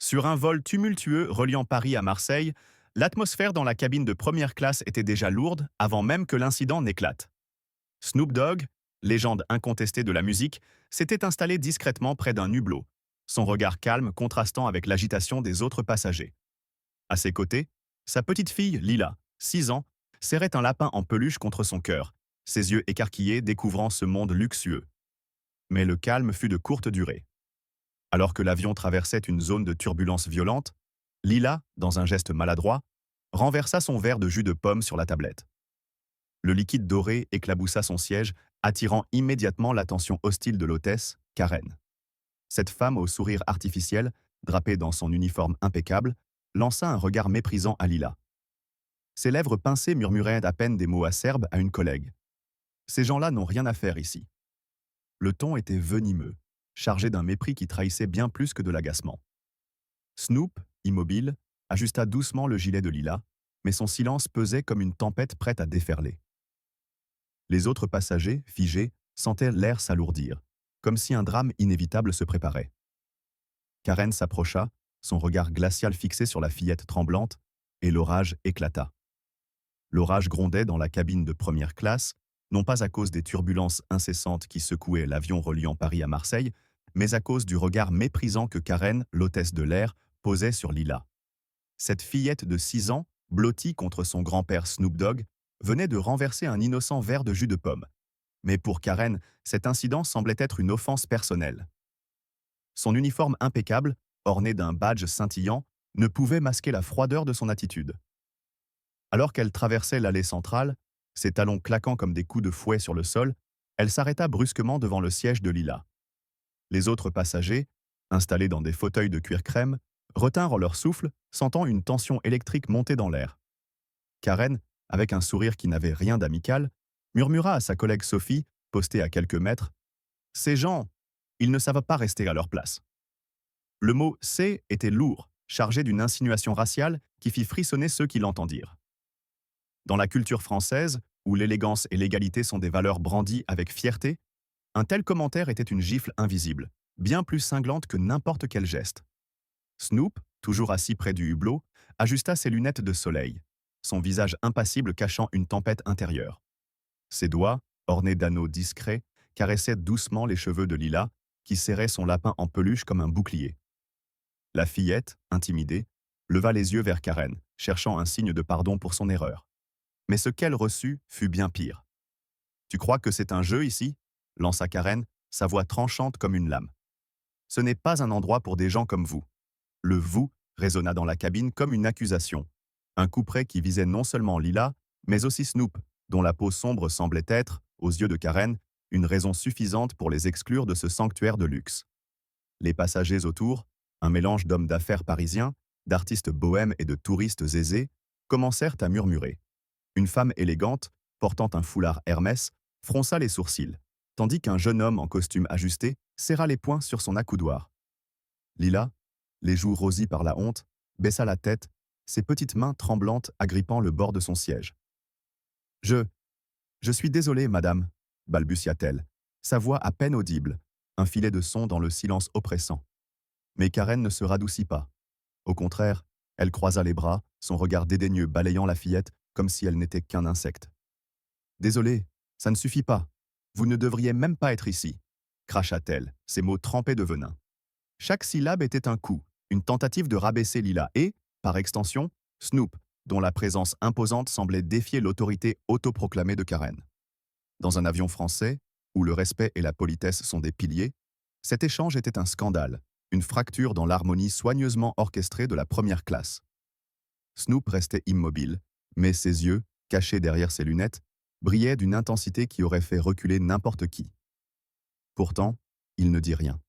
Sur un vol tumultueux reliant Paris à Marseille, l'atmosphère dans la cabine de première classe était déjà lourde avant même que l'incident n'éclate. Snoop Dogg, légende incontestée de la musique, s'était installé discrètement près d'un hublot, son regard calme contrastant avec l'agitation des autres passagers. À ses côtés, sa petite fille, Lila, 6 ans, serrait un lapin en peluche contre son cœur, ses yeux écarquillés découvrant ce monde luxueux. Mais le calme fut de courte durée. Alors que l'avion traversait une zone de turbulence violente, Lila, dans un geste maladroit, renversa son verre de jus de pomme sur la tablette. Le liquide doré éclaboussa son siège, attirant immédiatement l'attention hostile de l'hôtesse, Karen. Cette femme au sourire artificiel, drapée dans son uniforme impeccable, lança un regard méprisant à Lila. Ses lèvres pincées murmuraient à peine des mots acerbes à une collègue. Ces gens-là n'ont rien à faire ici. Le ton était venimeux, chargé d'un mépris qui trahissait bien plus que de l'agacement. Snoop, immobile, ajusta doucement le gilet de Lila, mais son silence pesait comme une tempête prête à déferler. Les autres passagers, figés, sentaient l'air s'alourdir, comme si un drame inévitable se préparait. Karen s'approcha, son regard glacial fixé sur la fillette tremblante, et l'orage éclata. L'orage grondait dans la cabine de première classe, non pas à cause des turbulences incessantes qui secouaient l'avion reliant Paris à Marseille, mais à cause du regard méprisant que Karen, l'hôtesse de l'air, posait sur Lila. Cette fillette de 6 ans, blottie contre son grand-père Snoop Dogg, venait de renverser un innocent verre de jus de pomme. Mais pour Karen, cet incident semblait être une offense personnelle. Son uniforme impeccable, orné d'un badge scintillant, ne pouvait masquer la froideur de son attitude. Alors qu'elle traversait l'allée centrale, ses talons claquant comme des coups de fouet sur le sol, elle s'arrêta brusquement devant le siège de Lila. Les autres passagers, installés dans des fauteuils de cuir crème, retinrent leur souffle, sentant une tension électrique monter dans l'air. Karen, avec un sourire qui n'avait rien d'amical, murmura à sa collègue Sophie, postée à quelques mètres, « Ces gens, ils ne savent pas rester à leur place. » Le mot « c'est » était lourd, chargé d'une insinuation raciale qui fit frissonner ceux qui l'entendirent. Dans la culture française, où l'élégance et l'égalité sont des valeurs brandies avec fierté, un tel commentaire était une gifle invisible, bien plus cinglante que n'importe quel geste. Snoop, toujours assis près du hublot, ajusta ses lunettes de soleil, son visage impassible cachant une tempête intérieure. Ses doigts, ornés d'anneaux discrets, caressaient doucement les cheveux de Lila, qui serrait son lapin en peluche comme un bouclier. La fillette, intimidée, leva les yeux vers Karen, cherchant un signe de pardon pour son erreur. Mais ce qu'elle reçut fut bien pire. « Tu crois que c'est un jeu ici ?» lança Karen, sa voix tranchante comme une lame. « Ce n'est pas un endroit pour des gens comme vous. » Le « vous » résonna dans la cabine comme une accusation. Un couperet qui visait non seulement Lila, mais aussi Snoop, dont la peau sombre semblait être, aux yeux de Karen, une raison suffisante pour les exclure de ce sanctuaire de luxe. Les passagers autour, un mélange d'hommes d'affaires parisiens, d'artistes bohèmes et de touristes aisés, commencèrent à murmurer. Une femme élégante, portant un foulard Hermès, fronça les sourcils, tandis qu'un jeune homme en costume ajusté serra les poings sur son accoudoir. Lila, les joues rosies par la honte, baissa la tête, ses petites mains tremblantes agrippant le bord de son siège. « Je suis désolée, madame, » balbutia-t-elle, sa voix à peine audible, un filet de son dans le silence oppressant. Mais Karen ne se radoucit pas. Au contraire, elle croisa les bras, son regard dédaigneux balayant la fillette comme si elle n'était qu'un insecte. « Désolée, ça ne suffit pas. Vous ne devriez même pas être ici, » cracha-t-elle, ses mots trempés de venin. Chaque syllabe était un coup, une tentative de rabaisser Lila et, par extension, Snoop, dont la présence imposante semblait défier l'autorité autoproclamée de Karen. Dans un avion français, où le respect et la politesse sont des piliers, cet échange était un scandale, une fracture dans l'harmonie soigneusement orchestrée de la première classe. Snoop restait immobile, mais ses yeux, cachés derrière ses lunettes, brillaient d'une intensité qui aurait fait reculer n'importe qui. Pourtant, il ne dit rien.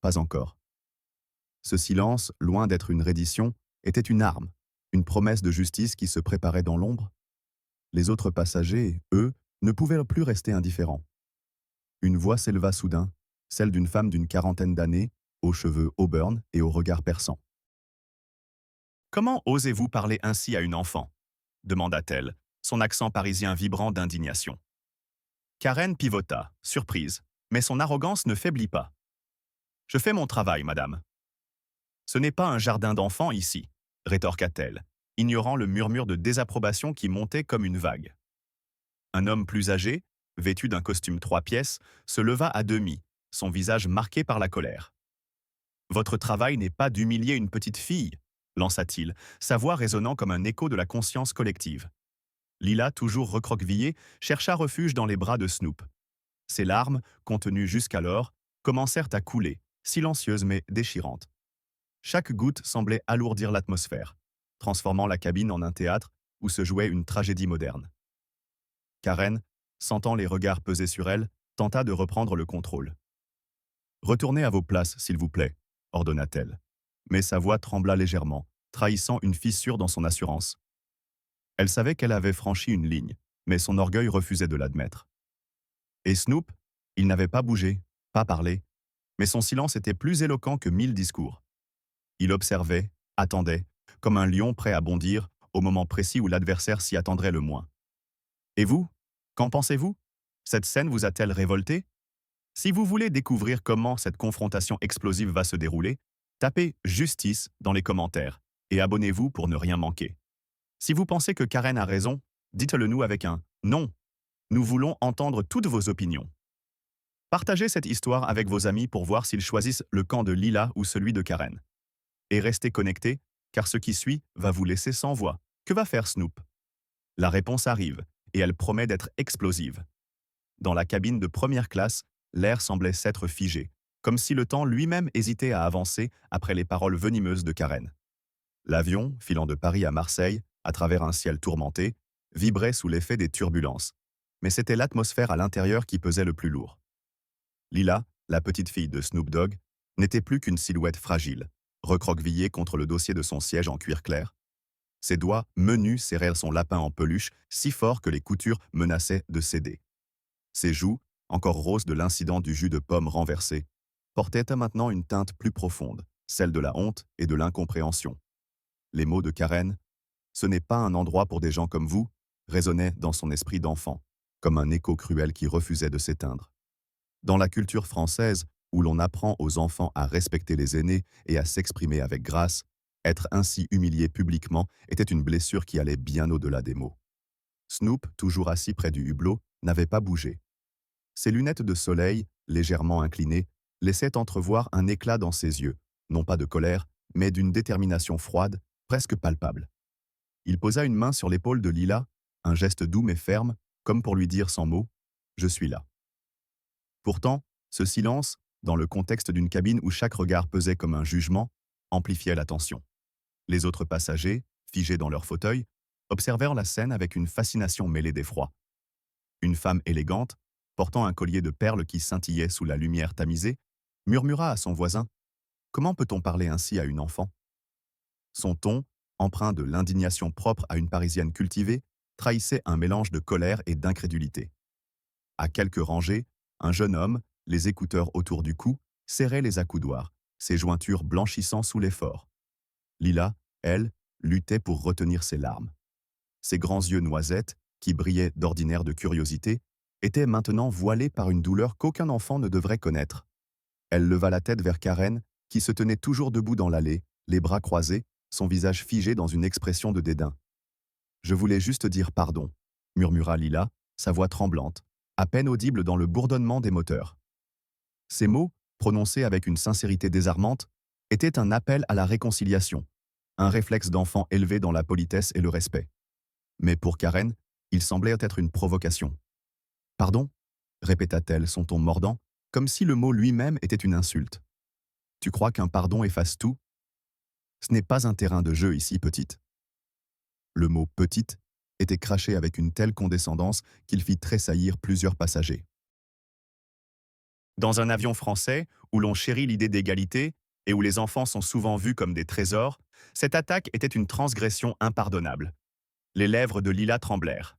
Pas encore. Ce silence, loin d'être une reddition, était une arme, une promesse de justice qui se préparait dans l'ombre. Les autres passagers, eux, ne pouvaient plus rester indifférents. Une voix s'éleva soudain, celle d'une femme d'une quarantaine d'années, aux cheveux auburn et au regard perçant. « Comment osez-vous parler ainsi à une enfant ?» demanda-t-elle, son accent parisien vibrant d'indignation. Karen pivota, surprise, mais son arrogance ne faiblit pas. « Je fais mon travail, madame. » Ce n'est pas un jardin d'enfants ici, rétorqua-t-elle, ignorant le murmure de désapprobation qui montait comme une vague. Un homme plus âgé, vêtu d'un costume 3 pièces, se leva à demi, son visage marqué par la colère. Votre travail n'est pas d'humilier une petite fille, lança-t-il, sa voix résonnant comme un écho de la conscience collective. Lila, toujours recroquevillée, chercha refuge dans les bras de Snoop. Ses larmes, contenues jusqu'alors, commencèrent à couler, silencieuses mais déchirantes. Chaque goutte semblait alourdir l'atmosphère, transformant la cabine en un théâtre où se jouait une tragédie moderne. Karen, sentant les regards peser sur elle, tenta de reprendre le contrôle. Retournez à vos places, s'il vous plaît, ordonna-t-elle. Mais sa voix trembla légèrement, trahissant une fissure dans son assurance. Elle savait qu'elle avait franchi une ligne, mais son orgueil refusait de l'admettre. Et Snoop, il n'avait pas bougé, pas parlé, mais son silence était plus éloquent que 1000 discours. Il observait, attendait, comme un lion prêt à bondir au moment précis où l'adversaire s'y attendrait le moins. Et vous, qu'en pensez-vous? Cette scène vous a-t-elle révolté? Si vous voulez découvrir comment cette confrontation explosive va se dérouler, tapez «Justice» dans les commentaires et abonnez-vous pour ne rien manquer. Si vous pensez que Karen a raison, dites-le nous avec un «Non». Nous voulons entendre toutes vos opinions. Partagez cette histoire avec vos amis pour voir s'ils choisissent le camp de Lila ou celui de Karen. Et restez connectés, car ce qui suit va vous laisser sans voix. Que va faire Snoop? La réponse arrive, et elle promet d'être explosive. Dans la cabine de première classe, l'air semblait s'être figé, comme si le temps lui-même hésitait à avancer après les paroles venimeuses de Karen. L'avion, filant de Paris à Marseille, à travers un ciel tourmenté, vibrait sous l'effet des turbulences. Mais c'était l'atmosphère à l'intérieur qui pesait le plus lourd. Lila, la petite fille de Snoop Dogg, n'était plus qu'une silhouette fragile, recroquevillée contre le dossier de son siège en cuir clair. Ses doigts menus serrèrent son lapin en peluche si fort que les coutures menaçaient de céder. Ses joues, encore roses de l'incident du jus de pomme renversé, portaient maintenant une teinte plus profonde, celle de la honte et de l'incompréhension. Les mots de Karen, « Ce n'est pas un endroit pour des gens comme vous », résonnaient dans son esprit d'enfant, comme un écho cruel qui refusait de s'éteindre. Dans la culture française, où l'on apprend aux enfants à respecter les aînés et à s'exprimer avec grâce, être ainsi humilié publiquement était une blessure qui allait bien au-delà des mots. Snoop, toujours assis près du hublot, n'avait pas bougé. Ses lunettes de soleil, légèrement inclinées, laissaient entrevoir un éclat dans ses yeux, non pas de colère, mais d'une détermination froide, presque palpable. Il posa une main sur l'épaule de Lila, un geste doux mais ferme, comme pour lui dire sans mots « Je suis là ». Pourtant, ce silence, dans le contexte d'une cabine où chaque regard pesait comme un jugement, amplifiait la tension. Les autres passagers, figés dans leur fauteuil, observèrent la scène avec une fascination mêlée d'effroi. Une femme élégante, portant un collier de perles qui scintillait sous la lumière tamisée, murmura à son voisin « Comment peut-on parler ainsi à une enfant ?» Son ton, empreint de l'indignation propre à une Parisienne cultivée, trahissait un mélange de colère et d'incrédulité. À quelques rangées, un jeune homme, les écouteurs autour du cou, serrait les accoudoirs, ses jointures blanchissant sous l'effort. Lila, elle, luttait pour retenir ses larmes. Ses grands yeux noisettes, qui brillaient d'ordinaire de curiosité, étaient maintenant voilés par une douleur qu'aucun enfant ne devrait connaître. Elle leva la tête vers Karen, qui se tenait toujours debout dans l'allée, les bras croisés, son visage figé dans une expression de dédain. « Je voulais juste dire pardon », murmura Lila, sa voix tremblante, à peine audible dans le bourdonnement des moteurs. Ces mots, prononcés avec une sincérité désarmante, étaient un appel à la réconciliation, un réflexe d'enfant élevé dans la politesse et le respect. Mais pour Karen, il semblait être une provocation. « Pardon ?» répéta-t-elle, son ton mordant, comme si le mot lui-même était une insulte. « Tu crois qu'un pardon efface tout ? Ce n'est pas un terrain de jeu ici, petite. » Le mot « petite » était craché avec une telle condescendance qu'il fit tressaillir plusieurs passagers. Dans un avion français, où l'on chérit l'idée d'égalité et où les enfants sont souvent vus comme des trésors, cette attaque était une transgression impardonnable. Les lèvres de Lila tremblèrent.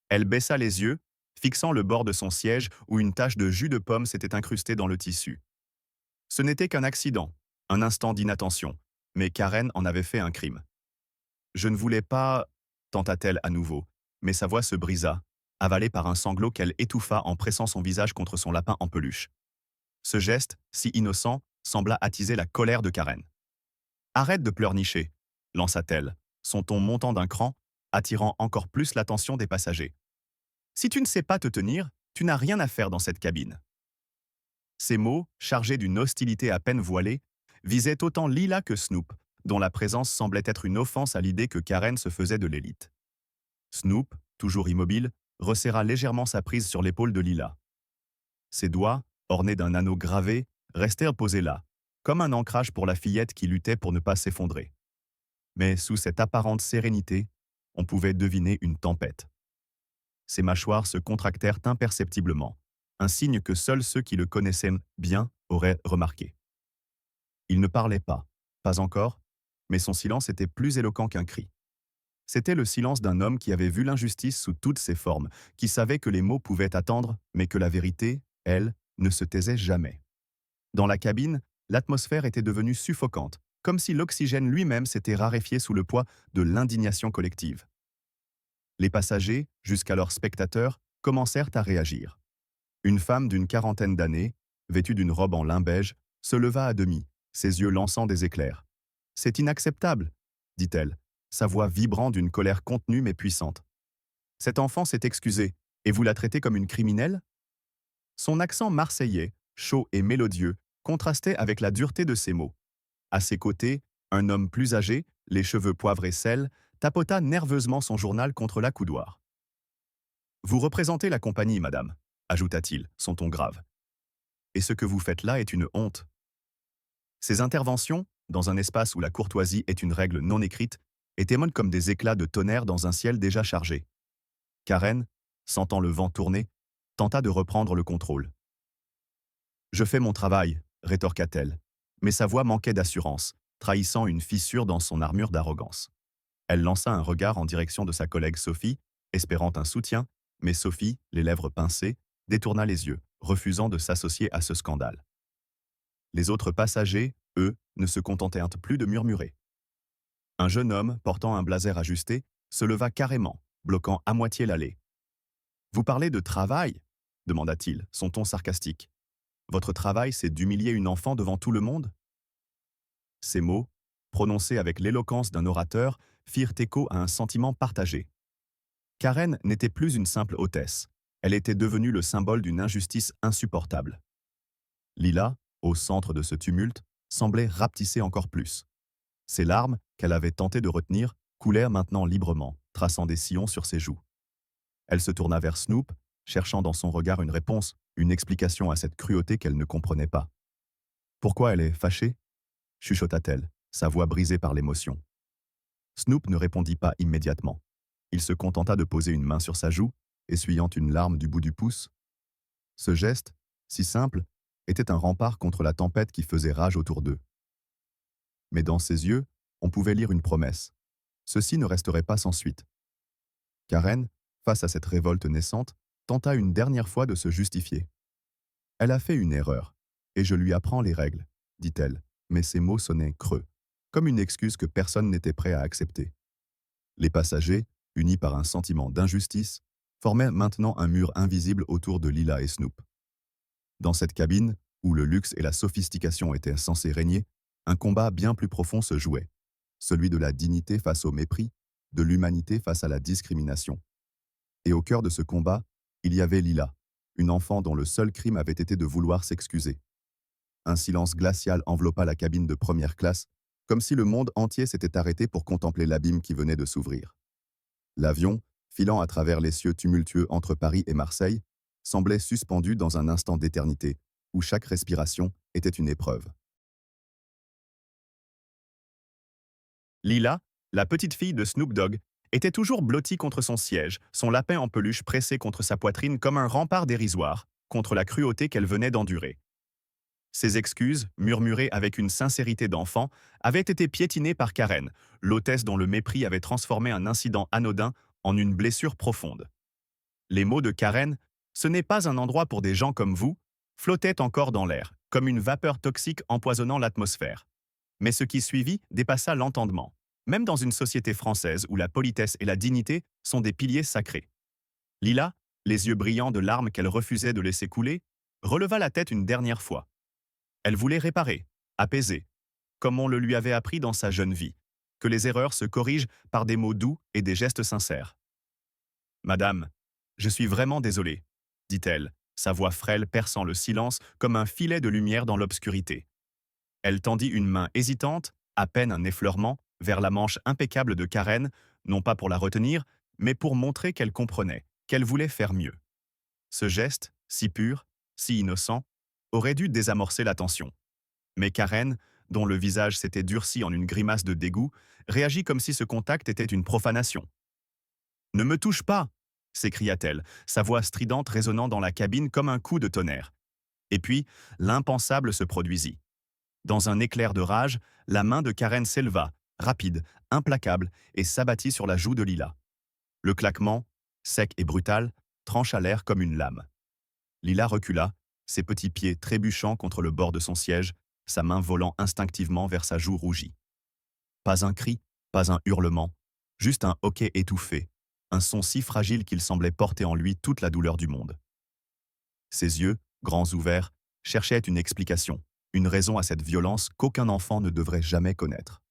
Elle baissa les yeux, fixant le bord de son siège où une tache de jus de pomme s'était incrustée dans le tissu. Ce n'était qu'un accident, un instant d'inattention, mais Karen en avait fait un crime. « Je ne voulais pas… » tenta-t-elle à nouveau, mais sa voix se brisa, avalée par un sanglot qu'elle étouffa en pressant son visage contre son lapin en peluche. Ce geste, si innocent, sembla attiser la colère de Karen. Arrête de pleurnicher, lança-t-elle, son ton montant d'un cran, attirant encore plus l'attention des passagers. Si tu ne sais pas te tenir, tu n'as rien à faire dans cette cabine. Ces mots, chargés d'une hostilité à peine voilée, visaient autant Lila que Snoop, dont la présence semblait être une offense à l'idée que Karen se faisait de l'élite. Snoop, toujours immobile, resserra légèrement sa prise sur l'épaule de Lila. Ses doigts, ornés d'un anneau gravé, restèrent posés là, comme un ancrage pour la fillette qui luttait pour ne pas s'effondrer. Mais sous cette apparente sérénité, on pouvait deviner une tempête. Ses mâchoires se contractèrent imperceptiblement, un signe que seuls ceux qui le connaissaient bien auraient remarqué. Il ne parlait pas encore, mais son silence était plus éloquent qu'un cri. C'était le silence d'un homme qui avait vu l'injustice sous toutes ses formes, qui savait que les mots pouvaient attendre, mais que la vérité, elle, ne se taisait jamais. Dans la cabine, l'atmosphère était devenue suffocante, comme si l'oxygène lui-même s'était raréfié sous le poids de l'indignation collective. Les passagers, jusqu'alors spectateurs, commencèrent à réagir. Une femme d'une quarantaine d'années, vêtue d'une robe en lin beige, se leva à demi, ses yeux lançant des éclairs. « C'est inacceptable !» dit-elle, sa voix vibrant d'une colère contenue mais puissante. « Cet enfant s'est excusé, et vous la traitez comme une criminelle ?» Son accent marseillais, chaud et mélodieux, contrastait avec la dureté de ses mots. À ses côtés, un homme plus âgé, les cheveux poivre et sel, tapota nerveusement son journal contre l'accoudoir. « Vous représentez la compagnie, madame, » ajouta-t-il, son ton grave. « Et ce que vous faites là est une honte. » Ces interventions, dans un espace où la courtoisie est une règle non écrite, étaient molles comme des éclats de tonnerre dans un ciel déjà chargé. Karen, sentant le vent tourner, tenta de reprendre le contrôle. « Je fais mon travail, » rétorqua-t-elle, mais sa voix manquait d'assurance, trahissant une fissure dans son armure d'arrogance. Elle lança un regard en direction de sa collègue Sophie, espérant un soutien, mais Sophie, les lèvres pincées, détourna les yeux, refusant de s'associer à ce scandale. Les autres passagers, eux, ne se contentèrent plus de murmurer. Un jeune homme, portant un blazer ajusté, se leva carrément, bloquant à moitié l'allée. « Vous parlez de travail ?» demanda-t-il, son ton sarcastique. « Votre travail, c'est d'humilier une enfant devant tout le monde ?» Ces mots, prononcés avec l'éloquence d'un orateur, firent écho à un sentiment partagé. Karen n'était plus une simple hôtesse, elle était devenue le symbole d'une injustice insupportable. Lila, au centre de ce tumulte, semblait rapetisser encore plus. Ses larmes, qu'elle avait tenté de retenir, coulèrent maintenant librement, traçant des sillons sur ses joues. Elle se tourna vers Snoop, cherchant dans son regard une réponse, une explication à cette cruauté qu'elle ne comprenait pas. « Pourquoi elle est fâchée ?» chuchota-t-elle, sa voix brisée par l'émotion. Snoop ne répondit pas immédiatement. Il se contenta de poser une main sur sa joue, essuyant une larme du bout du pouce. Ce geste, si simple, était un rempart contre la tempête qui faisait rage autour d'eux. Mais dans ses yeux, on pouvait lire une promesse. Ceci ne resterait pas sans suite. Karen, face à cette révolte naissante, tenta une dernière fois de se justifier. « Elle a fait une erreur, et je lui apprends les règles, » dit-elle, mais ses mots sonnaient creux, comme une excuse que personne n'était prêt à accepter. Les passagers, unis par un sentiment d'injustice, formaient maintenant un mur invisible autour de Lila et Snoop. Dans cette cabine, où le luxe et la sophistication étaient censés régner, un combat bien plus profond se jouait, celui de la dignité face au mépris, de l'humanité face à la discrimination. Et au cœur de ce combat, il y avait Lila, une enfant dont le seul crime avait été de vouloir s'excuser. Un silence glacial enveloppa la cabine de première classe, comme si le monde entier s'était arrêté pour contempler l'abîme qui venait de s'ouvrir. L'avion, filant à travers les cieux tumultueux entre Paris et Marseille, semblait suspendu dans un instant d'éternité, où chaque respiration était une épreuve. Lila, la petite fille de Snoop Dogg, était toujours blottie contre son siège, son lapin en peluche pressé contre sa poitrine comme un rempart dérisoire, contre la cruauté qu'elle venait d'endurer. Ses excuses, murmurées avec une sincérité d'enfant, avaient été piétinées par Karen, l'hôtesse dont le mépris avait transformé un incident anodin en une blessure profonde. Les mots de Karen, « Ce n'est pas un endroit pour des gens comme vous », flottaient encore dans l'air, comme une vapeur toxique empoisonnant l'atmosphère. Mais ce qui suivit dépassa l'entendement, même dans une société française où la politesse et la dignité sont des piliers sacrés. Lila, les yeux brillants de larmes qu'elle refusait de laisser couler, releva la tête une dernière fois. Elle voulait réparer, apaiser, comme on le lui avait appris dans sa jeune vie, que les erreurs se corrigent par des mots doux et des gestes sincères. Madame, je suis vraiment désolée, dit-elle, sa voix frêle perçant le silence comme un filet de lumière dans l'obscurité. Elle tendit une main hésitante, à peine un effleurement, vers la manche impeccable de Karen, non pas pour la retenir, mais pour montrer qu'elle comprenait, qu'elle voulait faire mieux. Ce geste, si pur, si innocent, aurait dû désamorcer la tension. Mais Karen, dont le visage s'était durci en une grimace de dégoût, réagit comme si ce contact était une profanation. « Ne me touche pas !» s'écria-t-elle, sa voix stridente résonnant dans la cabine comme un coup de tonnerre. Et puis, l'impensable se produisit. Dans un éclair de rage, la main de Karen s'éleva, rapide, implacable, et s'abattit sur la joue de Lila. Le claquement, sec et brutal, trancha l'air comme une lame. Lila recula, ses petits pieds trébuchant contre le bord de son siège, sa main volant instinctivement vers sa joue rougie. Pas un cri, pas un hurlement, juste un hoquet étouffé, un son si fragile qu'il semblait porter en lui toute la douleur du monde. Ses yeux, grands ouverts, cherchaient une explication, une raison à cette violence qu'aucun enfant ne devrait jamais connaître.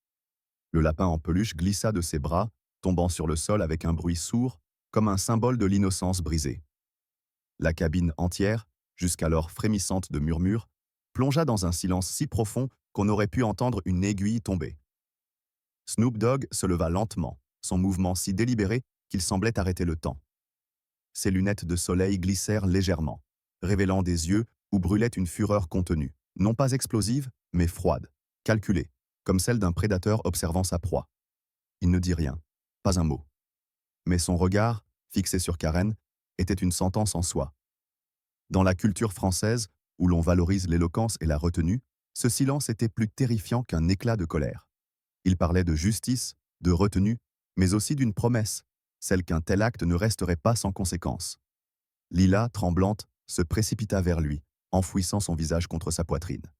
Le lapin en peluche glissa de ses bras, tombant sur le sol avec un bruit sourd, comme un symbole de l'innocence brisée. La cabine entière, jusqu'alors frémissante de murmures, plongea dans un silence si profond qu'on aurait pu entendre une aiguille tomber. Snoop Dogg se leva lentement, son mouvement si délibéré qu'il semblait arrêter le temps. Ses lunettes de soleil glissèrent légèrement, révélant des yeux où brûlait une fureur contenue, non pas explosive, mais froide, calculée, comme celle d'un prédateur observant sa proie. Il ne dit rien, pas un mot. Mais son regard, fixé sur Karen, était une sentence en soi. Dans la culture française, où l'on valorise l'éloquence et la retenue, ce silence était plus terrifiant qu'un éclat de colère. Il parlait de justice, de retenue, mais aussi d'une promesse, celle qu'un tel acte ne resterait pas sans conséquence. Lila, tremblante, se précipita vers lui, enfouissant son visage contre sa poitrine.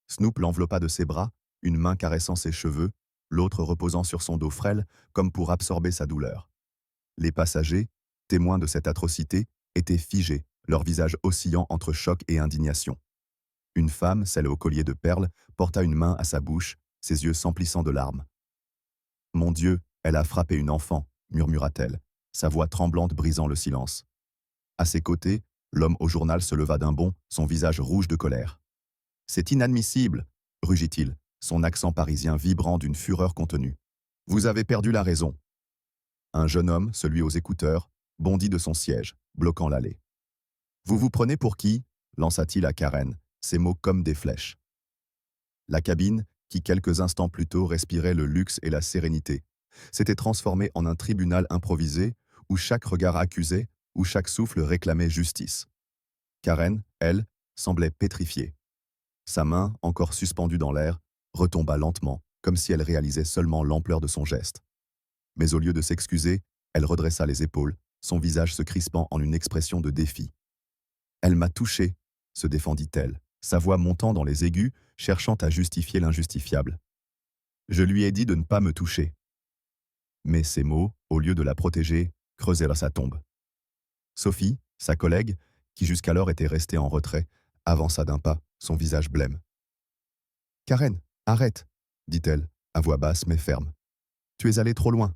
Snoop l'enveloppa de ses bras, une main caressant ses cheveux, l'autre reposant sur son dos frêle, comme pour absorber sa douleur. Les passagers, témoins de cette atrocité, étaient figés, leur visage oscillant entre choc et indignation. Une femme, celle au collier de perles, porta une main à sa bouche, ses yeux s'emplissant de larmes. « Mon Dieu, elle a frappé une enfant », murmura-t-elle, sa voix tremblante brisant le silence. À ses côtés, l'homme au journal se leva d'un bond, son visage rouge de colère. « C'est inadmissible », rugit-il, son accent parisien vibrant d'une fureur contenue. « Vous avez perdu la raison. » Un jeune homme, celui aux écouteurs, bondit de son siège, bloquant l'allée. « Vous vous prenez pour qui ?» lança-t-il à Karen, ses mots comme des flèches. La cabine, qui quelques instants plus tôt respirait le luxe et la sérénité, s'était transformée en un tribunal improvisé où chaque regard accusait, où chaque souffle réclamait justice. Karen, elle, semblait pétrifiée. Sa main, encore suspendue dans l'air, retomba lentement, comme si elle réalisait seulement l'ampleur de son geste. Mais au lieu de s'excuser, elle redressa les épaules, son visage se crispant en une expression de défi. « Elle m'a touché », se défendit-elle, sa voix montant dans les aigus, cherchant à justifier l'injustifiable. « Je lui ai dit de ne pas me toucher. » Mais ces mots, au lieu de la protéger, creusèrent sa tombe. Sophie, sa collègue, qui jusqu'alors était restée en retrait, avança d'un pas, son visage blême. « Karen, arrête !» dit-elle, à voix basse mais ferme. « Tu es allée trop loin. »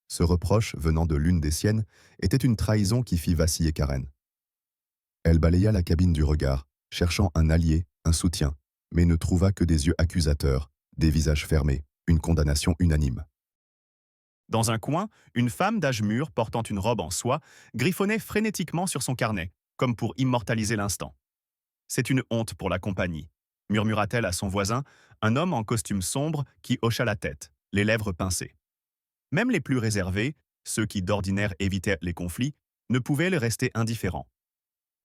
Ce reproche, venant de l'une des siennes, était une trahison qui fit vaciller Karen. Elle balaya la cabine du regard, cherchant un allié, un soutien, mais ne trouva que des yeux accusateurs, des visages fermés, une condamnation unanime. Dans un coin, une femme d'âge mûr, portant une robe en soie, griffonnait frénétiquement sur son carnet, comme pour immortaliser l'instant. « C'est une honte pour la compagnie », murmura-t-elle à son voisin, un homme en costume sombre qui hocha la tête, les lèvres pincées. Même les plus réservés, ceux qui d'ordinaire évitaient les conflits, ne pouvaient le rester indifférents.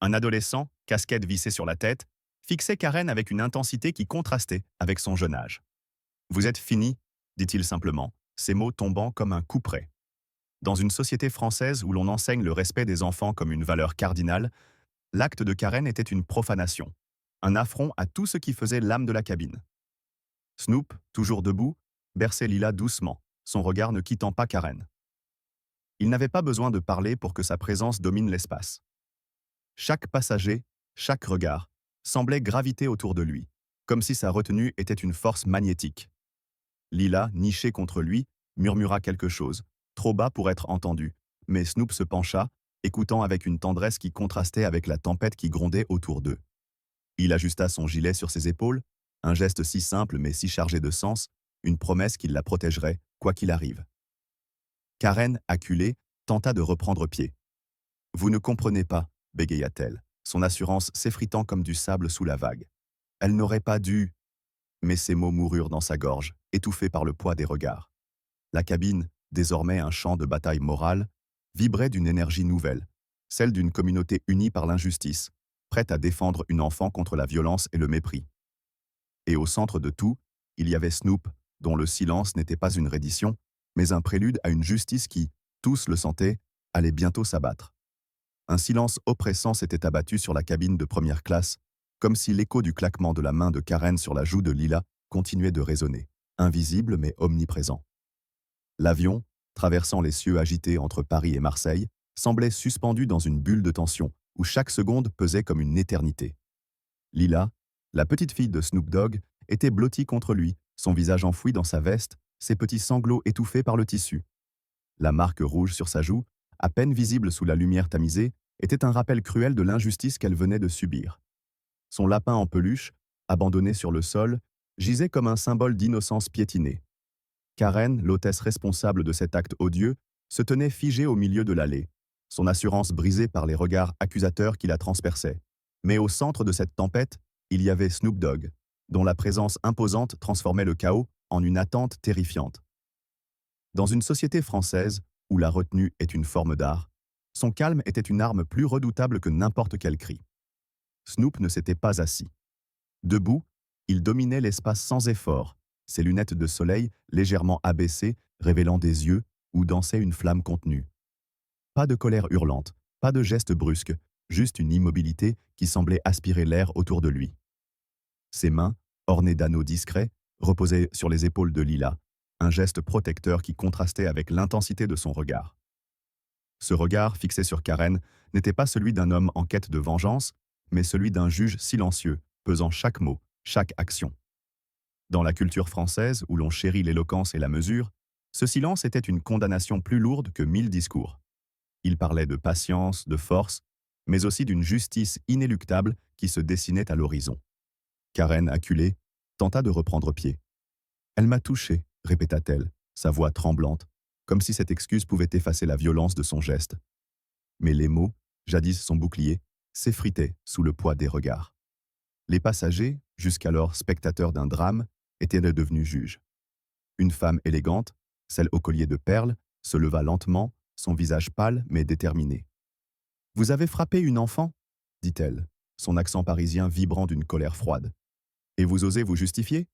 Un adolescent, casquette vissée sur la tête, fixait Karen avec une intensité qui contrastait avec son jeune âge. « Vous êtes fini », dit-il simplement, ses mots tombant comme un couperet. Dans une société française où l'on enseigne le respect des enfants comme une valeur cardinale, l'acte de Karen était une profanation, un affront à tout ce qui faisait l'âme de la cabine. Snoop, toujours debout, berçait Lila doucement, son regard ne quittant pas Karen. Il n'avait pas besoin de parler pour que sa présence domine l'espace. Chaque passager, chaque regard, semblait graviter autour de lui, comme si sa retenue était une force magnétique. Lila, nichée contre lui, murmura quelque chose, trop bas pour être entendu, mais Snoop se pencha, écoutant avec une tendresse qui contrastait avec la tempête qui grondait autour d'eux. Il ajusta son gilet sur ses épaules, un geste si simple mais si chargé de sens, une promesse qu'il la protégerait, quoi qu'il arrive. Karen, acculée, tenta de reprendre pied. « Vous ne comprenez pas, bégaya-t-elle, son assurance s'effritant comme du sable sous la vague. Elle n'aurait pas dû… Mais ses mots moururent dans sa gorge, étouffés par le poids des regards. La cabine, désormais un champ de bataille morale, vibrait d'une énergie nouvelle, celle d'une communauté unie par l'injustice, prête à défendre une enfant contre la violence et le mépris. Et au centre de tout, il y avait Snoop, dont le silence n'était pas une reddition, mais un prélude à une justice qui, tous le sentaient, allait bientôt s'abattre. Un silence oppressant s'était abattu sur la cabine de première classe, comme si l'écho du claquement de la main de Karen sur la joue de Lila continuait de résonner, invisible mais omniprésent. L'avion, traversant les cieux agités entre Paris et Marseille, semblait suspendu dans une bulle de tension, où chaque seconde pesait comme une éternité. Lila, la petite fille de Snoop Dogg, était blottie contre lui, son visage enfoui dans sa veste, ses petits sanglots étouffés par le tissu. La marque rouge sur sa joue, à peine visible sous la lumière tamisée, était un rappel cruel de l'injustice qu'elle venait de subir. Son lapin en peluche, abandonné sur le sol, gisait comme un symbole d'innocence piétinée. Karen, l'hôtesse responsable de cet acte odieux, se tenait figée au milieu de l'allée, son assurance brisée par les regards accusateurs qui la transperçaient. Mais au centre de cette tempête, il y avait Snoop Dogg, dont la présence imposante transformait le chaos en une attente terrifiante. Dans une société française, où la retenue est une forme d'art, son calme était une arme plus redoutable que n'importe quel cri. Snoop ne s'était pas assis. Debout, il dominait l'espace sans effort, ses lunettes de soleil légèrement abaissées, révélant des yeux où dansait une flamme contenue. Pas de colère hurlante, pas de geste brusque, juste une immobilité qui semblait aspirer l'air autour de lui. Ses mains, ornées d'anneaux discrets, reposaient sur les épaules de Lila, un geste protecteur qui contrastait avec l'intensité de son regard. Ce regard fixé sur Karen n'était pas celui d'un homme en quête de vengeance, mais celui d'un juge silencieux, pesant chaque mot, chaque action. Dans la culture française, où l'on chérit l'éloquence et la mesure, ce silence était une condamnation plus lourde que 1000 discours. Il parlait de patience, de force, mais aussi d'une justice inéluctable qui se dessinait à l'horizon. Karen, acculée, tenta de reprendre pied. « Elle m'a touché », répéta-t-elle, sa voix tremblante, comme si cette excuse pouvait effacer la violence de son geste. Mais les mots, jadis son bouclier, s'effritaient sous le poids des regards. Les passagers, jusqu'alors spectateurs d'un drame, étaient devenus juges. Une femme élégante, celle au collier de perles, se leva lentement, son visage pâle mais déterminé. « Vous avez frappé une enfant ?» dit-elle, son accent parisien vibrant d'une colère froide. « Et vous osez vous justifier ?»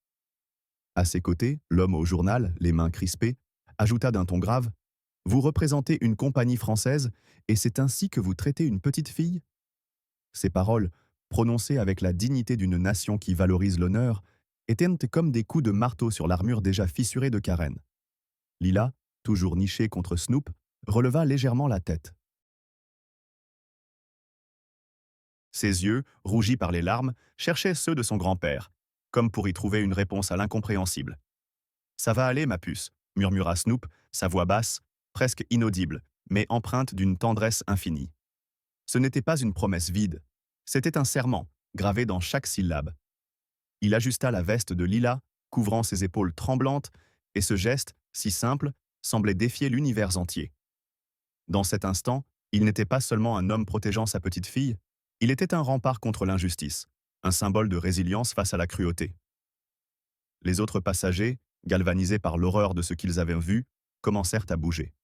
À ses côtés, l'homme au journal, les mains crispées, ajouta d'un ton grave « Vous représentez une compagnie française et c'est ainsi que vous traitez une petite fille ?» Ces paroles, prononcées avec la dignité d'une nation qui valorise l'honneur, étaient comme des coups de marteau sur l'armure déjà fissurée de Karen. Lila, toujours nichée contre Snoop, releva légèrement la tête. Ses yeux, rougis par les larmes, cherchaient ceux de son grand-père, comme pour y trouver une réponse à l'incompréhensible. « Ça va aller, ma puce », murmura Snoop, sa voix basse, presque inaudible, mais empreinte d'une tendresse infinie. Ce n'était pas une promesse vide, c'était un serment, gravé dans chaque syllabe. Il ajusta la veste de Lila, couvrant ses épaules tremblantes, et ce geste, si simple, semblait défier l'univers entier. Dans cet instant, il n'était pas seulement un homme protégeant sa petite fille, il était un rempart contre l'injustice, un symbole de résilience face à la cruauté. Les autres passagers, galvanisés par l'horreur de ce qu'ils avaient vu, commencèrent à bouger.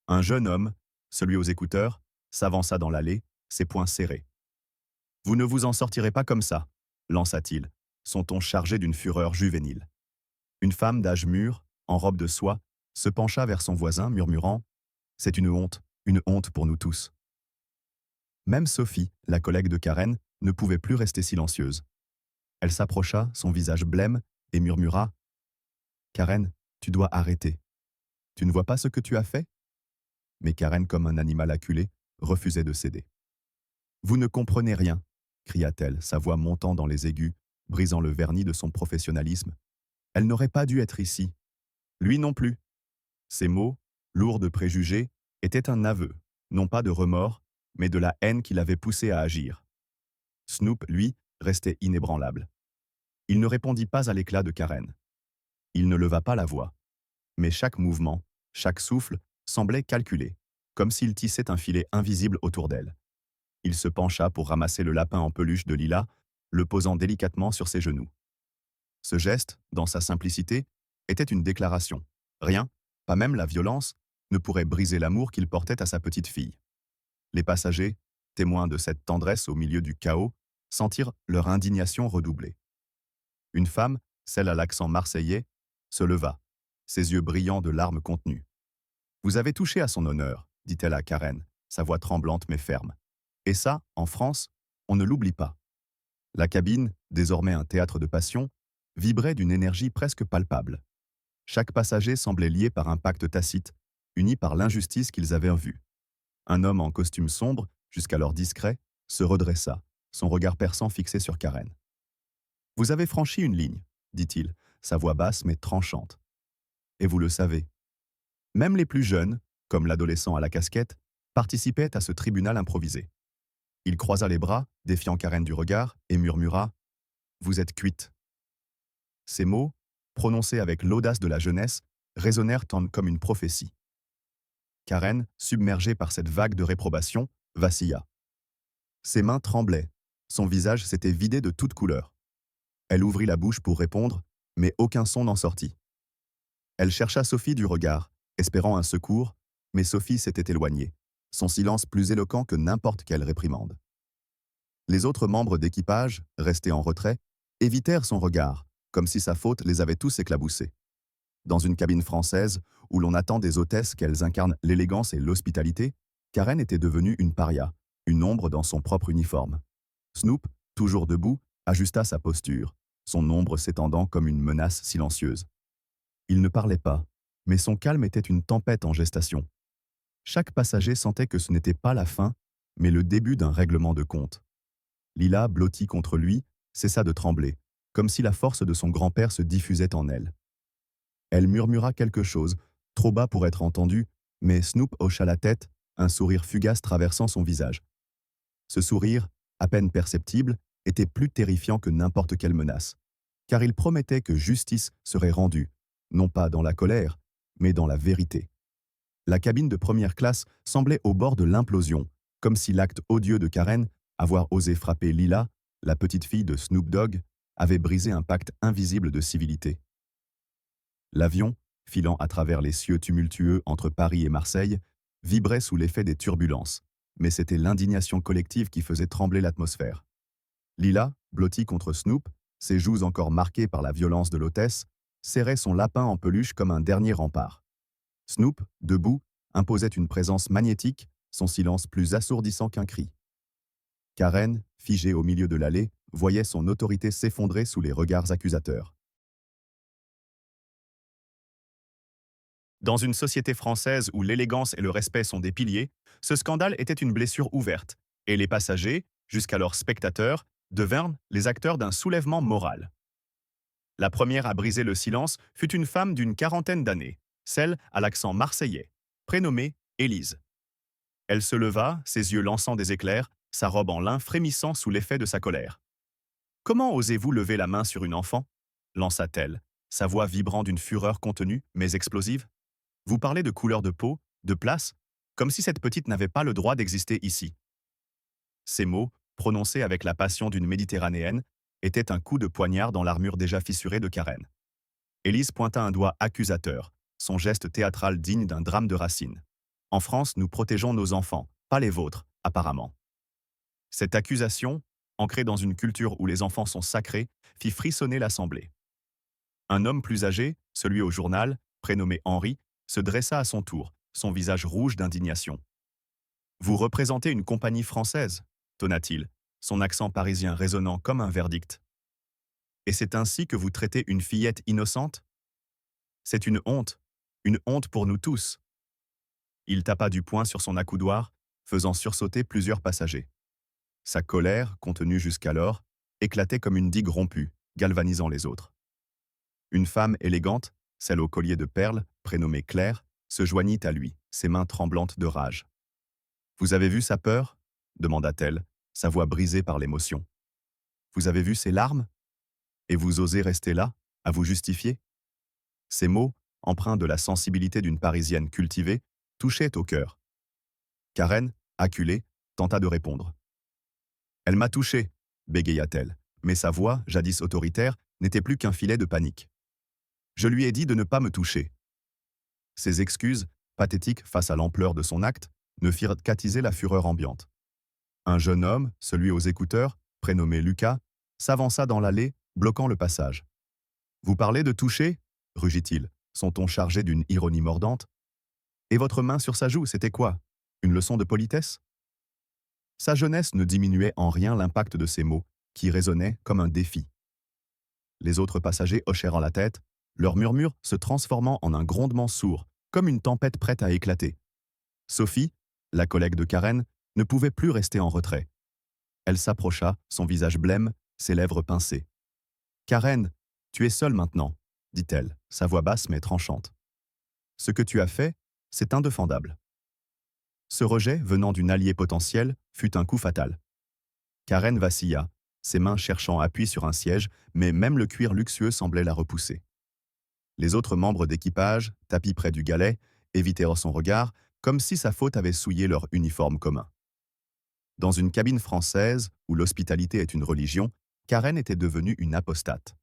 Un jeune homme, celui aux écouteurs, s'avança dans l'allée, ses poings serrés. « Vous ne vous en sortirez pas comme ça », lança-t-il, son ton chargé d'une fureur juvénile. Une femme d'âge mûr, en robe de soie, se pencha vers son voisin, murmurant « C'est une honte pour nous tous ». Même Sophie, la collègue de Karen, ne pouvait plus rester silencieuse. Elle s'approcha, son visage blême, et murmura « Karen, tu dois arrêter. Tu ne vois pas ce que tu as fait ?» Mais Karen, comme un animal acculé, refusait de céder. « Vous ne comprenez rien », cria-t-elle, sa voix montant dans les aigus, brisant le vernis de son professionnalisme. Elle n'aurait pas dû être ici. Lui non plus. Ces mots, lourds de préjugés, étaient un aveu, non pas de remords, mais de la haine qui l'avait poussé à agir. Snoop, lui, restait inébranlable. Il ne répondit pas à l'éclat de Karen. Il ne leva pas la voix. Mais chaque mouvement, chaque souffle, semblait calculé, comme s'il tissait un filet invisible autour d'elle. Il se pencha pour ramasser le lapin en peluche de Lila, le posant délicatement sur ses genoux. Ce geste, dans sa simplicité, était une déclaration. Rien, pas même la violence, ne pourrait briser l'amour qu'il portait à sa petite fille. Les passagers, témoins de cette tendresse au milieu du chaos, sentirent leur indignation redoubler. Une femme, celle à l'accent marseillais, se leva, ses yeux brillants de larmes contenues. « Vous avez touché à son honneur, dit-elle à Karen, sa voix tremblante mais ferme. Et ça, en France, on ne l'oublie pas. » La cabine, désormais un théâtre de passion, vibrait d'une énergie presque palpable. Chaque passager semblait lié par un pacte tacite, uni par l'injustice qu'ils avaient vue. Un homme en costume sombre, jusqu'alors discret, se redressa, son regard perçant fixé sur Karen. « Vous avez franchi une ligne, dit-il, sa voix basse mais tranchante. Et vous le savez. Même les plus jeunes, comme l'adolescent à la casquette, participaient à ce tribunal improvisé. Il croisa les bras, défiant Karen du regard, et murmura « Vous êtes cuite ». Ces mots, prononcés avec l'audace de la jeunesse, résonnèrent comme une prophétie. Karen, submergée par cette vague de réprobation, vacilla. Ses mains tremblaient, son visage s'était vidé de toute couleur. Elle ouvrit la bouche pour répondre, mais aucun son n'en sortit. Elle chercha Sophie du regard, espérant un secours, mais Sophie s'était éloignée, son silence plus éloquent que n'importe quelle réprimande. Les autres membres d'équipage, restés en retrait, évitèrent son regard, comme si sa faute les avait tous éclaboussés. Dans une cabine française, où l'on attend des hôtesses qu'elles incarnent l'élégance et l'hospitalité, Karen était devenue une paria, une ombre dans son propre uniforme. Snoop, toujours debout, ajusta sa posture, son ombre s'étendant comme une menace silencieuse. Il ne parlait pas, mais son calme était une tempête en gestation. Chaque passager sentait que ce n'était pas la fin, mais le début d'un règlement de compte. Lila, blottie contre lui, cessa de trembler, comme si la force de son grand-père se diffusait en elle. Elle murmura quelque chose, trop bas pour être entendu, mais Snoop hocha la tête, un sourire fugace traversant son visage. Ce sourire, à peine perceptible, était plus terrifiant que n'importe quelle menace, car il promettait que justice serait rendue, non pas dans la colère, mais dans la vérité. La cabine de première classe semblait au bord de l'implosion, comme si l'acte odieux de Karen, avoir osé frapper Lila, la petite fille de Snoop Dogg, avait brisé un pacte invisible de civilité. L'avion, filant à travers les cieux tumultueux entre Paris et Marseille, vibrait sous l'effet des turbulences, mais c'était l'indignation collective qui faisait trembler l'atmosphère. Lila, blottie contre Snoop, ses joues encore marquées par la violence de l'hôtesse, serrait son lapin en peluche comme un dernier rempart. Snoop, debout, imposait une présence magnétique, son silence plus assourdissant qu'un cri. Karen, figée au milieu de l'allée, voyait son autorité s'effondrer sous les regards accusateurs. Dans une société française où l'élégance et le respect sont des piliers, ce scandale était une blessure ouverte, et les passagers, jusqu'alors spectateurs, devinrent les acteurs d'un soulèvement moral. La première à briser le silence fut une femme d'une quarantaine d'années, celle à l'accent marseillais, prénommée Élise. Elle se leva, ses yeux lançant des éclairs, sa robe en lin frémissant sous l'effet de sa colère. « Comment osez-vous lever la main sur une enfant » lança-t-elle, sa voix vibrant d'une fureur contenue mais explosive. « Vous parlez de couleur de peau, de place, comme si cette petite n'avait pas le droit d'exister ici. » Ces mots, prononcés avec la passion d'une Méditerranéenne, étaient un coup de poignard dans l'armure déjà fissurée de Karen. Élise pointa un doigt accusateur, son geste théâtral digne d'un drame de Racine. « En France, nous protégeons nos enfants, pas les vôtres, apparemment. » Cette accusation, ancrée dans une culture où les enfants sont sacrés, fit frissonner l'Assemblée. Un homme plus âgé, celui au journal, prénommé Henri, se dressa à son tour, son visage rouge d'indignation. « Vous représentez une compagnie française » tonna-t-il, son accent parisien résonnant comme un verdict. « Et c'est ainsi que vous traitez une fillette innocente ? C'est une honte pour nous tous. » Il tapa du poing sur son accoudoir, faisant sursauter plusieurs passagers. Sa colère, contenue jusqu'alors, éclatait comme une digue rompue, galvanisant les autres. Une femme élégante, celle au collier de perles, prénommée Claire, se joignit à lui, ses mains tremblantes de rage. Vous avez vu sa peur demanda-t-elle, sa voix brisée par l'émotion. Vous avez vu ses larmes? Et vous osez rester là, à vous justifier? Ces mots, empreints de la sensibilité d'une Parisienne cultivée, touchaient au cœur. Karen, acculée, tenta de répondre. Elle m'a touché, bégaya-t-elle, mais sa voix, jadis autoritaire, n'était plus qu'un filet de panique. Je lui ai dit de ne pas me toucher. Ses excuses, pathétiques face à l'ampleur de son acte, ne firent qu'attiser la fureur ambiante. Un jeune homme, celui aux écouteurs, prénommé Lucas, s'avança dans l'allée, bloquant le passage. Vous parlez de toucher rugit-il, son ton chargé d'une ironie mordante. Et votre main sur sa joue, c'était quoi? Une leçon de politesse? Sa jeunesse ne diminuait en rien l'impact de ces mots, qui résonnaient comme un défi. Les autres passagers hochèrent la tête, leur murmure se transformant en un grondement sourd, comme une tempête prête à éclater. Sophie, la collègue de Karen, ne pouvait plus rester en retrait. Elle s'approcha, son visage blême, ses lèvres pincées. « Karen, tu es seule maintenant, » dit-elle, sa voix basse mais tranchante. « Ce que tu as fait, c'est indéfendable. » Ce rejet, venant d'une alliée potentielle, fut un coup fatal. Karen vacilla, ses mains cherchant appui sur un siège, mais même le cuir luxueux semblait la repousser. Les autres membres d'équipage, tapis près du galet, évitèrent son regard, comme si sa faute avait souillé leur uniforme commun. Dans une cabine française, où l'hospitalité est une religion, Karen était devenue une apostate.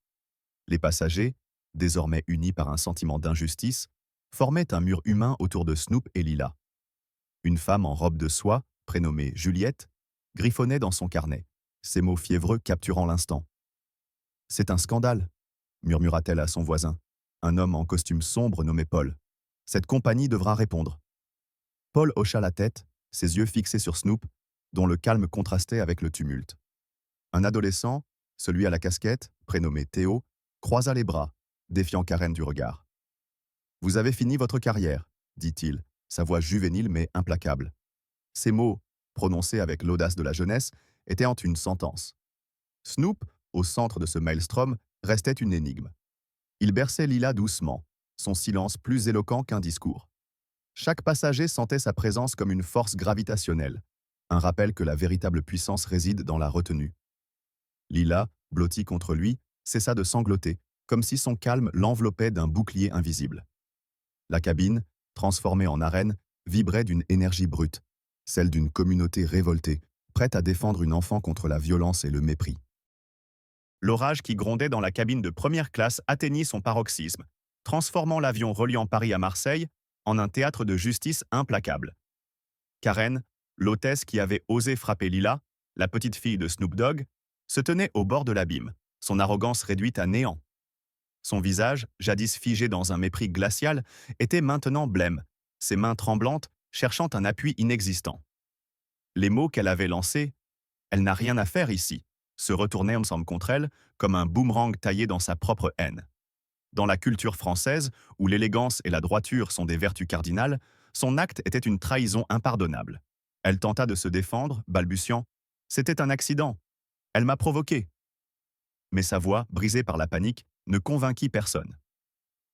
Les passagers, désormais unis par un sentiment d'injustice, formaient un mur humain autour de Snoop et Lila. Une femme en robe de soie, prénommée Juliette, griffonnait dans son carnet, ses mots fiévreux capturant l'instant. « C'est un scandale », murmura-t-elle à son voisin, un homme en costume sombre nommé Paul. « Cette compagnie devra répondre. » Paul hocha la tête, ses yeux fixés sur Snoop, dont le calme contrastait avec le tumulte. Un adolescent, celui à la casquette, prénommé Théo, croisa les bras, défiant Karen du regard. « Vous avez fini votre carrière, » dit-il, sa voix juvénile mais implacable. Ces mots, prononcés avec l'audace de la jeunesse, étaient une sentence. Snoop, au centre de ce maelstrom, restait une énigme. Il berçait Lila doucement, son silence plus éloquent qu'un discours. Chaque passager sentait sa présence comme une force gravitationnelle, un rappel que la véritable puissance réside dans la retenue. Lila, blottie contre lui, cessa de sangloter, comme si son calme l'enveloppait d'un bouclier invisible. La cabine, transformée en arène, vibrait d'une énergie brute, celle d'une communauté révoltée, prête à défendre une enfant contre la violence et le mépris. L'orage qui grondait dans la cabine de première classe atteignit son paroxysme, transformant l'avion reliant Paris à Marseille en un théâtre de justice implacable. Karen, l'hôtesse qui avait osé frapper Lila, la petite fille de Snoop Dogg, se tenait au bord de l'abîme, son arrogance réduite à néant. Son visage, jadis figé dans un mépris glacial, était maintenant blême, ses mains tremblantes, cherchant un appui inexistant. Les mots qu'elle avait lancés, « Elle n'a rien à faire ici », se retournaient ensemble contre elle, comme un boomerang taillé dans sa propre haine. Dans la culture française, où l'élégance et la droiture sont des vertus cardinales, son acte était une trahison impardonnable. Elle tenta de se défendre, balbutiant « C'était un accident. Elle m'a provoqué. » Mais sa voix, brisée par la panique, ne convainquit personne.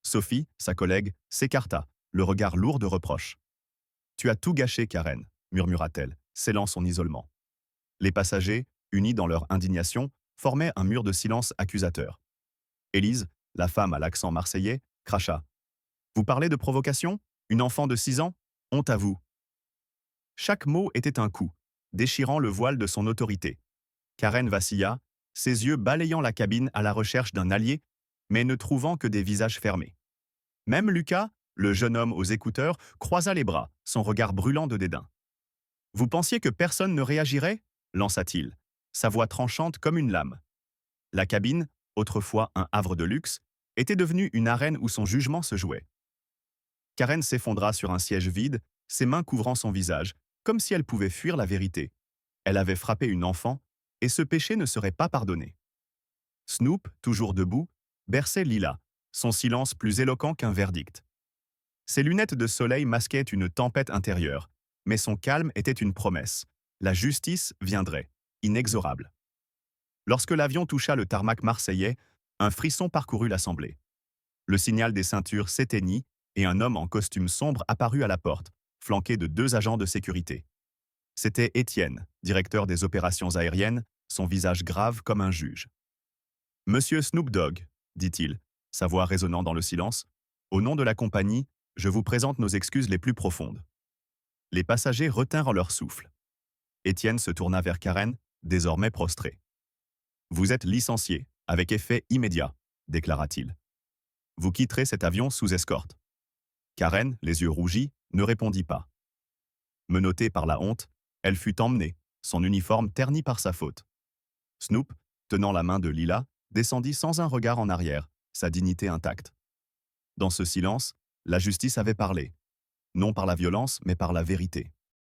Sophie, sa collègue, s'écarta, le regard lourd de reproches. « Tu as tout gâché, Karen », murmura-t-elle, scellant son isolement. Les passagers, unis dans leur indignation, formaient un mur de silence accusateur. Élise, la femme à l'accent marseillais, cracha. « Vous parlez de provocation? Une enfant de 6 ans? Honte à vous !» Chaque mot était un coup, déchirant le voile de son autorité. Karen vacilla, ses yeux balayant la cabine à la recherche d'un allié, mais ne trouvant que des visages fermés. Même Lucas, le jeune homme aux écouteurs, croisa les bras, son regard brûlant de dédain. « Vous pensiez que personne ne réagirait ?» lança-t-il, sa voix tranchante comme une lame. La cabine, autrefois un havre de luxe, était devenue une arène où son jugement se jouait. Karen s'effondra sur un siège vide, ses mains couvrant son visage, comme si elle pouvait fuir la vérité. Elle avait frappé une enfant, et ce péché ne serait pas pardonné. Snoop, toujours debout, berçait Lila, son silence plus éloquent qu'un verdict. Ses lunettes de soleil masquaient une tempête intérieure, mais son calme était une promesse. La justice viendrait, inexorable. Lorsque l'avion toucha le tarmac marseillais, un frisson parcourut l'assemblée. Le signal des ceintures s'éteignit et un homme en costume sombre apparut à la porte, flanqué de 2 agents de sécurité. C'était Étienne, directeur des opérations aériennes, son visage grave comme un juge. Monsieur Snoop Dogg, dit-il, sa voix résonnant dans le silence, au nom de la compagnie, je vous présente nos excuses les plus profondes. Les passagers retinrent leur souffle. Étienne se tourna vers Karen, désormais prostrée. Vous êtes licencié, avec effet immédiat, déclara-t-il. Vous quitterez cet avion sous escorte. Karen, les yeux rougis, ne répondit pas. Menottée par la honte, elle fut emmenée, son uniforme terni par sa faute. Snoop, tenant la main de Lila, descendit sans un regard en arrière, sa dignité intacte. Dans ce silence, la justice avait parlé. Non par la violence, mais par la vérité.